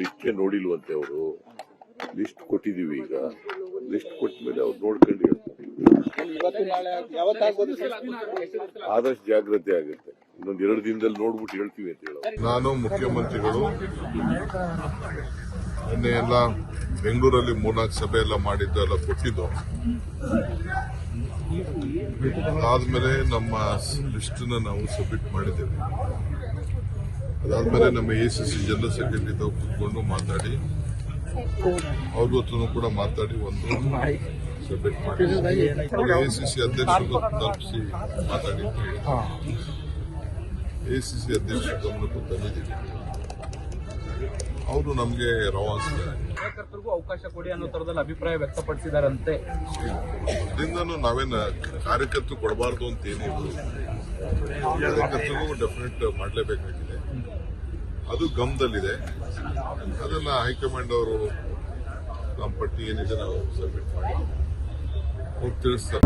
List ನೋಡಿಲ್ವಂತೆ ಅವರು. List ಕೊಟ್ಟಿದೀವಿ, ಈಗ list ಕೊಟ್ಟ ಮೇಲೆ ಅವ್ರು ನೋಡ್ಕೊಂಡು ಹೇಳ್ತಾರೆ. ಆದಷ್ಟು ಜಾಗ್ರತೆ ಆಗುತ್ತೆ. ಇನ್ನೊಂದು 2 ದಿನದಲ್ಲಿ ನೋಡ್ಬಿಟ್ಟು ಹೇಳ್ತೀವಿ ಅಂತ ಹೇಳೋದು. ನಾನು ಮುಖ್ಯಮಂತ್ರಿಗಳು ನಿನ್ನೆ ಎಲ್ಲ ಬೆಂಗಳೂರಲ್ಲಿ 3-4 ಸಭೆ ಎಲ್ಲ ಮಾಡಿದ್ದು ಎಲ್ಲ ಕೊಟ್ಟಿದ್ದು. ಅದಾದ್ಮೇಲೆ ನಮ್ಮ ಲಿಸ್ಟ್ ನಾವು ಸಬ್ಮಿಟ್ ಮಾಡಿದ್ದೇವೆ. ಅದಾದ್ಮೇಲೆ ನಮ್ಮ ACC ಜನರಲ್ ಸೆಕ್ರೆಟರಿ ಕೂತ್ಕೊಂಡು ಮಾತಾಡಿ, ಅವ್ರ ಹತ್ರನೂ ಕೂಡ ಮಾತಾಡಿ ಒಂದು ಸಬ್ಮಿಟ್ ಮಾಡಿದ್ದೀವಿ. ACC ಅಧ್ಯಕ್ಷರು ತಲುಪಿಸಿ ಮಾತಾಡಿ ACC ಅಧ್ಯಕ್ಷರ ಗಮನಕ್ಕೂ ತಂದಿದ್ದೀವಿ. ಅವರು ನಮಗೆ ರವಾನಿಸಿದ್ದಾರೆ. ಕಾರ್ಯಕರ್ತರಿಗೂ ಅವಕಾಶ ಕೊಡಿ ಅನ್ನೋ ತರದಲ್ಲಿ ಅಭಿಪ್ರಾಯ ವ್ಯಕ್ತಪಡಿಸಿದಾರಂತೆ. ಅದರಿಂದನೂ ನಾವೇನು ಕಾರ್ಯಕರ್ತರು ಕೊಡಬಾರ್ದು ಅಂತ ಏನಿಲ್ಲ, ಕಾರ್ಯಕರ್ತರಿಗೂ ಡೆಫಿನೆಟ್ ಮಾಡಲೇಬೇಕಾಗಿದೆ. ಅದು ಗಮನದಲ್ಲಿದೆ. ಅದನ್ನ ಹೈಕಮಾಂಡ್ ಅವರು ನಮ್ಮ ಪಟ್ಟಿ ಏನಿದೆ ನಾವು ಸಬ್ಮಿಟ್ ಮಾಡಿ ಅವ್ರು ತಿಳಿಸ್ತಾರೆ.